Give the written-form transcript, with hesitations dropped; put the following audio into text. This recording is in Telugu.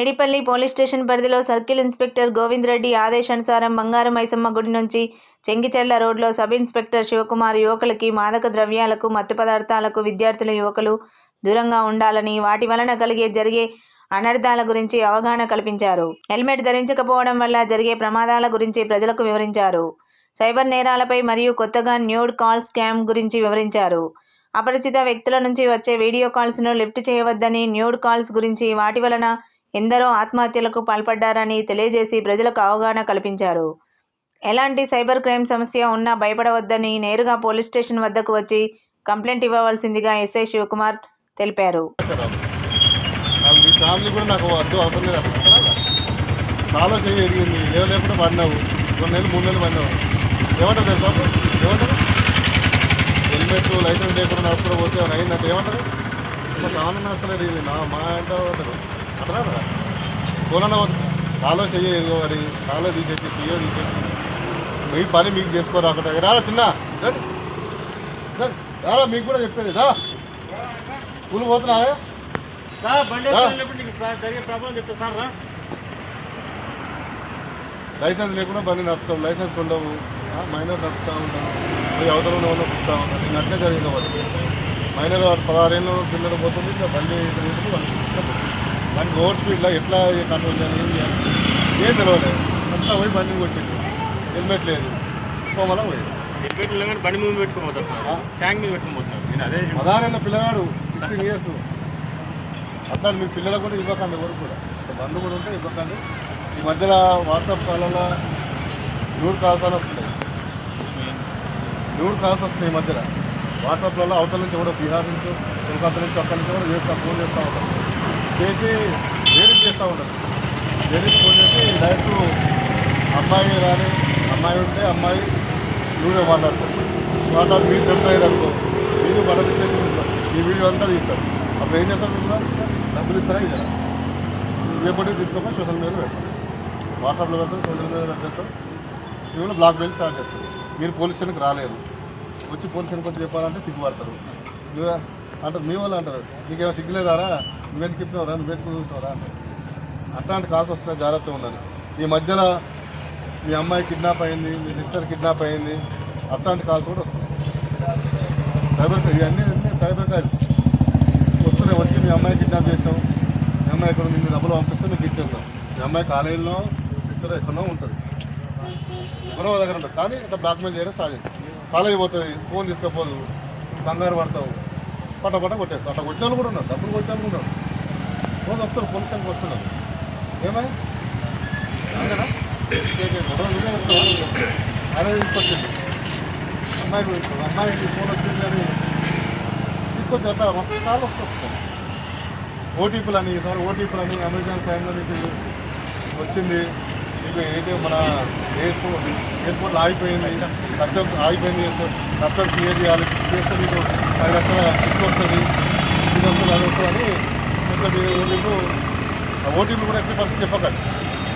మేడిపల్లి పోలీస్ స్టేషన్ పరిధిలో సర్కిల్ ఇన్స్పెక్టర్ గోవింద్ రెడ్డి ఆదేశానుసారం బంగారు మైసమ్మ గుడి నుంచి చెంగిచెర్ల రోడ్లో సబ్ ఇన్స్పెక్టర్ శివకుమార్ యువకులకి మాదక ద్రవ్యాలకు, మత్తు పదార్థాలకు విద్యార్థులు, యువకులు దూరంగా ఉండాలని, వాటి వలన జరిగే అనర్థాల గురించి అవగాహన కల్పించారు. హెల్మెట్ ధరించకపోవడం వల్ల జరిగే ప్రమాదాల గురించి ప్రజలకు వివరించారు. సైబర్ నేరాలపై మరియు కొత్తగా న్యూడ్ కాల్ స్కామ్ గురించి వివరించారు. అపరిచిత వ్యక్తుల నుంచి వచ్చే వీడియో కాల్స్ను లిఫ్ట్ చేయవద్దని, న్యూడ్ కాల్స్ గురించి, వాటి వలన ఎందరో ఆత్మహత్యలకు పాల్పడ్డారని తెలియజేసి ప్రజలకు అవగాహన కల్పించారు. ఎలాంటి సైబర్ క్రైమ్ సమస్య ఉన్నా భయపడవద్దని, నేరుగా పోలీస్ స్టేషన్ వద్దకు వచ్చి కంప్లైంట్ ఇవ్వవలసిందిగా ఎస్ఐ శివకుమార్ తెలిపారు. హెల్మెట్ లైసెన్స్ లేకుండా నడుపుకుంటూ పోతే అయిందంటే ఏమంటారు? సామాన్యం నడుస్తలేదు. ఇది మా అంటే అట్లా ఫోన్ కాలో చెయ్యి కాలో తీసేసి చెయ్యో తీసేసి మీ పని మీకు చేసుకోరా. అక్కడ రారా చిన్న రారా, మీకు కూడా చెప్పేది రా. స్కూల్ పోతున్నా లైసెన్స్ లేకుండా బండి నడుపుతాం, లైసెన్స్ ఉండవు, మైనర్ నడుపుతూ ఉంటాం, అవతల వాళ్ళు పుస్తూ ఉంటాం. నేను అట్లే జరిగింది. వాళ్ళు మైనర్ 16 ఏళ్ళు పిల్లలు పోతుంది, ఇంకా బండి బండి ఓవర్ స్పీడ్లో ఎట్లా కంట్రోల్ చేయాలి ఏం తెలియలేదు. అంతా పోయి బండిని కొట్టింది. హెల్మెట్ లేదు, కోమల పోయింది. బండి మీద పెట్టుకోపోతారు, ట్యాంక్ మీద పెట్టుకోపోతారు. 16 ఏళ్ళ పిల్లగాడు, 16 ఇయర్స్. అట్లా మీ పిల్లలకు కూడా ఇవ్వకండి, ఎవరు కూడా బండ్లు కూడా ఉంటే ఇవ్వకండి. ఈ మధ్యలో వాట్సాప్ కాలంలో న్యూడ్ కాల్స్ అని వస్తున్నాయి. న్యూడ్ కాల్స్ వస్తున్నాయి ఈ మధ్యలో వాట్సాప్లలో. అవతల నుంచి కూడా బీహార్ నుంచి, కోల్కతా నుంచి, అక్కడి నుంచి కూడా ఫోన్ చేస్తూ ఉంటారు. చేసి వేరే చేస్తూ ఉంటారు. వేరే ఫోన్ చేసి డైరెక్ట్ అమ్మాయి రాని, అమ్మాయి ఉంటే అమ్మాయి వీడియో మాట్లాడతారు. మీరు చెప్తారు అనుకో, వీడియో పడబిట్టేసి ఉంటారు. ఈ వీడియో అంతా తీస్తారు. అప్పుడు ఏం చేస్తారు? కూడా డబ్బులు ఇస్తారా ఇద్దరా రేపటికి తీసుకోమని సోషల్ మీడియాలో పెడతారు. వాట్సాప్లో పెడతారు, సోషల్ మీడియాలో పెట్టేస్తారు. ఇవి బ్లాక్ మెయిల్ స్టార్ట్ చేస్తారు. మీరు పోలీస్ స్టేషన్కి రాలేరు, వచ్చి పోలీస్ స్టేషన్కి వచ్చి చెప్పాలంటే సిగ్గుపడతారు. అంటారు మీ వాళ్ళు అంటారు, నీకేమో సిగ్గులేదారా, నువ్వెందుకు చెప్పినవరా, నువ్వెందుకు చూసినవరా అంటారు. అట్లాంటి కాల్స్ వస్తున్నాయి, జాగ్రత్తగా ఉండాలి. ఈ మధ్యలో మీ అమ్మాయి కిడ్నాప్ అయింది, మీ సిస్టర్ కిడ్నాప్ అయింది, అట్లాంటి కాల్స్ కూడా వస్తున్నాయి. ఇవన్నీ సైబర్ క్రైమ్స్ వస్తున్నాయి. వచ్చి మీ అమ్మాయి కిడ్నాప్ చేస్తాం, మీ అమ్మాయి ఎక్కడ మీకు డబ్బులు పంపిస్తే మీకు ఇచ్చేస్తాం. మీ అమ్మాయి కాలేజీలో సిస్టర్ ఎక్కడో ఉంటుంది, ఎవరో దగ్గర ఉంటుంది, కానీ ఇట్లా బ్లాక్మెయిల్ చేయడం సాధ్యం. కాలేజీ పోతుంది, ఫోన్ తీసుకపోదు, కంగారు పడతావు, పట్ట కొట్టేస్తావు. అట్లా వచ్చేవాళ్ళు కూడా ఉన్నారు, డబ్బులు కొట్టేవాళ్ళు కూడా ఉన్నారు. రోజు వస్తారు, పోలీస్ స్టేషన్కి వస్తున్నారు. ఏమై అంతేనా? అదే తీసుకొచ్చింది అమ్మాయికి ఫోన్ వచ్చింది అని తీసుకొచ్చి అట్లా మస్తు కాలు వస్తాయి. ఓటీపీలు అని అమెజాన్ ప్రైమ్లో నీకు వచ్చింది, మీకు ఏంటి మన ఎయిర్పోర్ట్లో ఆగిపోయింది, కస్టమ్స్ ఆగిపోయింది, కస్టమ్స్ క్లియర్ చేయాలి, చేస్తే మీకు 10 లక్షల ఇది వస్తుంది, ఇది వస్తుంది, అది వస్తుంది అని మీకు ఓటీపీ కూడా 80% చెప్పకండి.